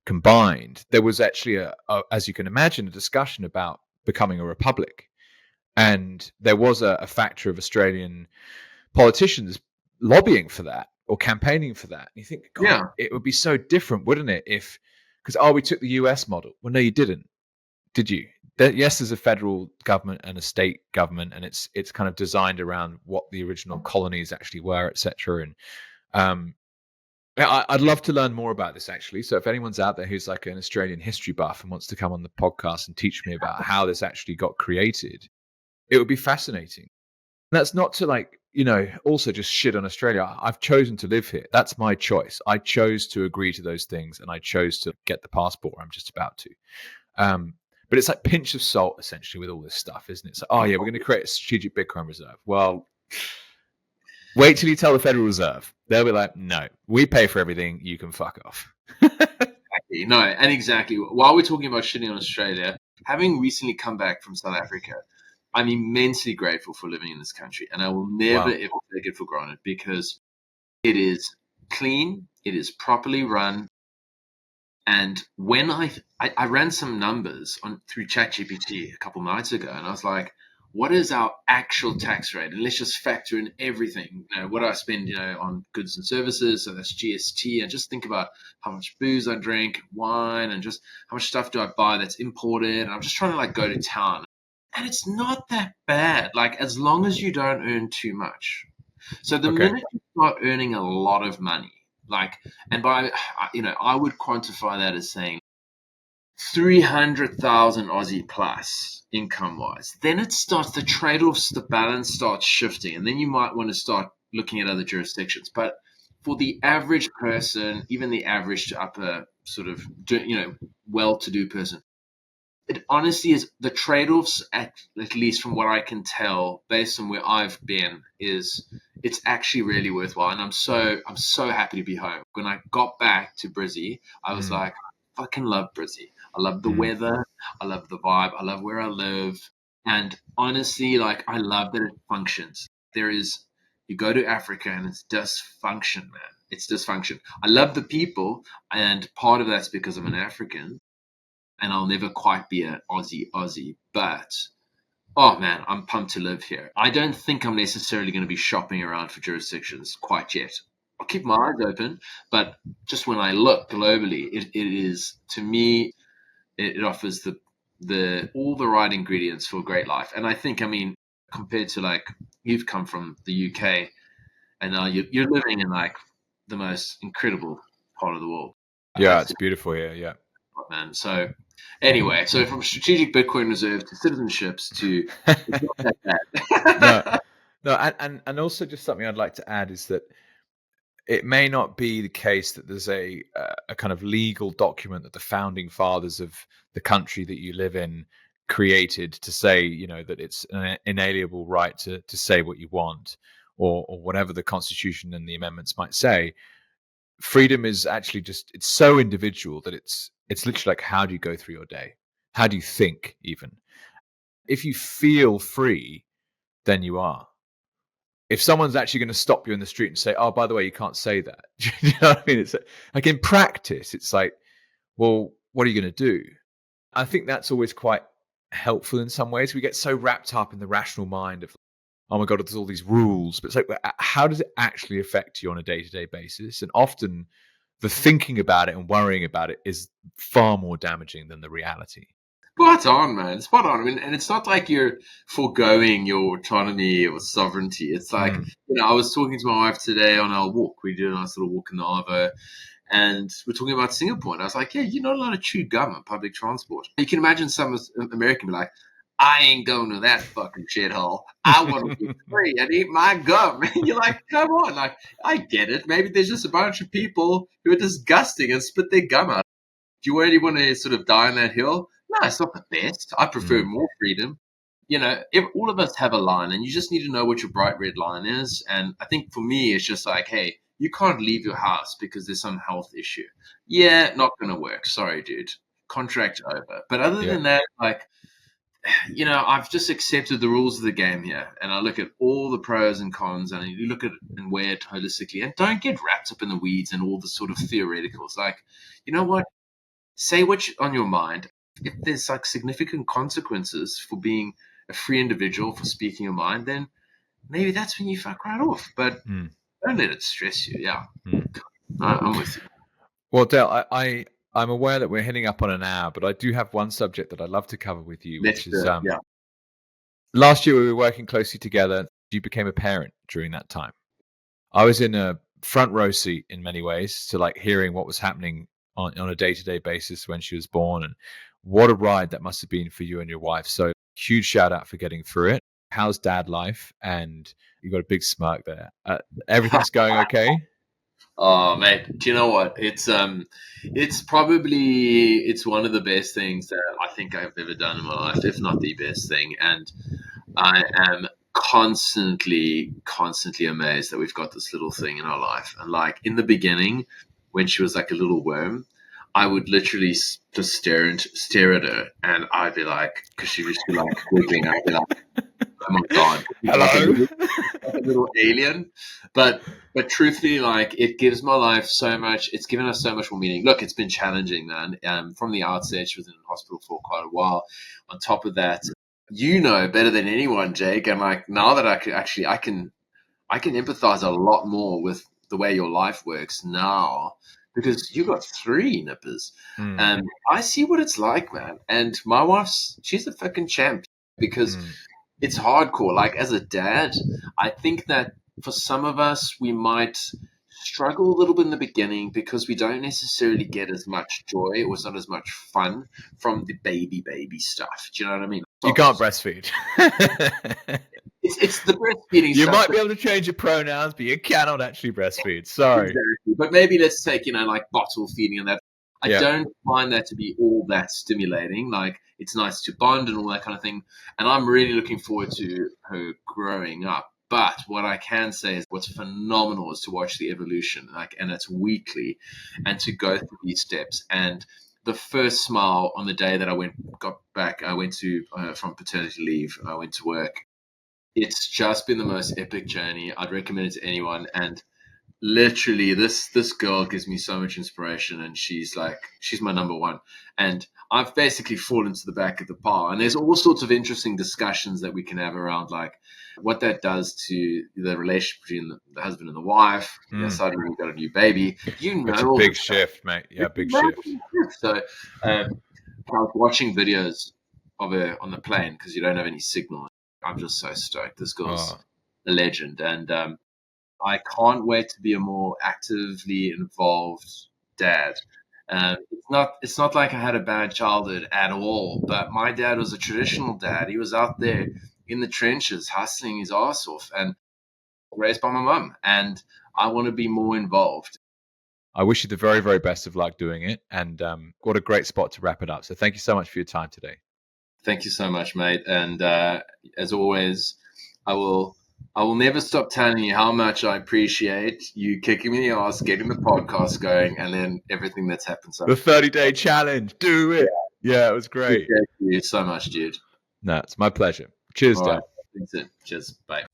combined. There was actually, as you can imagine, a discussion about becoming a republic. And there was a factor of Australian politicians lobbying for that or campaigning for that. And you think, God, it would be so different, wouldn't it? Because we took the US model. Well, no, you didn't. Did you? Yes, there's a federal government and a state government, and it's kind of designed around what the original colonies actually were, etc. And I'd love to learn more about this, actually. So if anyone's out there who's like an Australian history buff and wants to come on the podcast and teach me about how this actually got created, it would be fascinating. And that's not to also just shit on Australia. I've chosen to live here. That's my choice. I chose to agree to those things, and I chose to get the passport. I'm just about to. But it's like pinch of salt, essentially, with all this stuff, isn't it? So, we're going to create a strategic Bitcoin reserve. Well, wait till you tell the Federal Reserve. They'll be like, no, we pay for everything. You can fuck off. Exactly. No, and exactly. While we're talking about shitting on Australia, having recently come back from South Africa, I'm immensely grateful for living in this country. And I will never, ever take it for granted, because it is clean. It is properly run. And when I ran some numbers through ChatGPT a couple nights ago, and I was like, what is our actual tax rate? And let's just factor in everything. What do I spend, on goods and services? So that's GST. And just think about how much booze I drink, wine, and just how much stuff do I buy that's imported. And I'm just trying to go to town. And it's not that bad, as long as you don't earn too much. So the minute you start earning a lot of money, and by, I would quantify that as saying 300,000 Aussie plus income wise, then it starts, the trade-offs, the balance starts shifting. And then you might want to start looking at other jurisdictions. But for the average person, even the average to upper sort of, well-to-do person, it honestly is the trade-offs, at least from what I can tell, based on where I've been, is it's actually really worthwhile. And I'm so happy to be home. When I got back to Brizzy, I was like, I fucking love Brizzy. I love the weather. I love the vibe. I love where I live. And honestly, like, I love that it functions. You go to Africa and it's dysfunction, man. It's dysfunction. I love the people, and part of that's because I'm an African, and I'll never quite be an Aussie. But, oh man, I'm pumped to live here. I don't think I'm necessarily going to be shopping around for jurisdictions quite yet. I'll keep my eyes open, but just when I look globally, it is, to me, it offers all the right ingredients for a great life. And I think, I mean, compared to, like, you've come from the UK, and now you're living in, like, the most incredible part of the world. Yeah, it's beautiful here. Yeah, man. So anyway, so from strategic Bitcoin reserve to citizenships to it's not that bad. no, and also just something I'd like to add is that it may not be the case that there's a kind of legal document that the founding fathers of the country that you live in created to say, you know, that it's an inalienable right to say what you want, or whatever the Constitution and the amendments might say. Freedom is actually just, it's so individual that it's literally like, how do you go through your day? How do you think even? If you feel free, then you are. If someone's actually going to stop you in the street and say, oh, by the way, you can't say that. You know what I mean? It's like, in practice, it's like, well, what are you going to do? I think that's always quite helpful in some ways. We get so wrapped up in the rational mind of, oh my God, there's all these rules. But it's like, how does it actually affect you on a day-to-day basis? And often the thinking about it and worrying about it is far more damaging than the reality. Spot on, man. Spot on. I mean, and it's not like you're foregoing your autonomy or sovereignty. It's like, I was talking to my wife today on our walk. We did a nice little walk in the Arvo, and we're talking about Singapore. And I was like, yeah, you're not allowed to chew gum on public transport. You can imagine some American be like, I ain't going to that fucking shithole. I want to be free and eat my gum. And you're like, come on. Like, I get it. Maybe there's just a bunch of people who are disgusting and spit their gum out. Do you really want to sort of die on that hill? No, it's not the best. I prefer more freedom. All of us have a line, and you just need to know what your bright red line is. And I think for me, it's just like, hey, you can't leave your house because there's some health issue. Yeah, not going to work. Sorry, dude. Contract over. But other than that, like, I've just accepted the rules of the game here, and I look at all the pros and cons, and you look at it and weigh it holistically, and don't get wrapped up in the weeds and all the sort of theoreticals. Like, you know what? Say what's on your mind. If there's like significant consequences for being a free individual, for speaking your mind, then maybe that's when you fuck right off. But don't let it stress you. Yeah, I'm with you. Well, Dale, I'm aware that we're heading up on an hour, but I do have one subject that I'd love to cover with you, which is last year we were working closely together. You became a parent during that time. I was in a front row seat in many ways to like hearing what was happening on a day-to-day basis when she was born, and what a ride that must have been for you and your wife. So huge shout out for getting through it. How's dad life? And you got a big smirk there. Everything's going okay? Oh, mate, do you know what? It's one of the best things that I think I've ever done in my life, if not the best thing. And I am constantly amazed that we've got this little thing in our life. And like in the beginning, when she was like a little worm, I would literally just stare at her, and I'd be like, because she was like wiggling, I'd be like, oh my God, hello, like a little alien. But truthfully, like, it gives my life so much. It's given us so much more meaning. Look, it's been challenging, man. From the outset, she was in hospital for quite a while. On top of that, you know better than anyone, Jake. And like now that I can empathize a lot more with the way your life works now, because you got 3 nippers. I see what it's like, man. And my she's a fucking champ, because it's hardcore. Like, as a dad, I think that for some of us, we might struggle a little bit in the beginning because we don't necessarily get as much joy, or it's not as much fun from the baby stuff. Do you know what I mean? You can't breastfeed. It's the breastfeeding you stuff. Might be able to change your pronouns, but you cannot actually breastfeed. Sorry. Exactly. But maybe let's take, like bottle feeding and that. I don't find that to be all that stimulating. Like, it's nice to bond and all that kind of thing. And I'm really looking forward to her growing up. But what I can say is what's phenomenal is to watch the evolution, and it's weekly, and to go through these steps. And the first smile on the day that I got back, I went to from paternity leave, I went to work. It's just been the most epic journey. I'd recommend it to anyone. And literally, this girl gives me so much inspiration, and she's my number one. And I've basically fallen to the back of the pile. And there's all sorts of interesting discussions that we can have around like what that does to the relationship between the husband and the wife. Suddenly we've got a new baby. It's a big shift, mate. Yeah, big shift. So I was watching videos of her on the plane because you don't have any signal. I'm just so stoked. This girl's a legend. And I can't wait to be a more actively involved dad. It's not like I had a bad childhood at all, but my dad was a traditional dad. He was out there in the trenches hustling his ass off, and raised by my mum. And I want to be more involved. I wish you the very, very best of luck doing it. And what a great spot to wrap it up. So thank you so much for your time today. Thank you so much, mate. And as always, I will never stop telling you how much I appreciate you kicking me in the ass, getting the podcast going, and then everything that's happened. The 30-day challenge. Do it. Yeah, it was great. Thank you so much, dude. No, it's my pleasure. Cheers, Dad. Right. Cheers. Bye.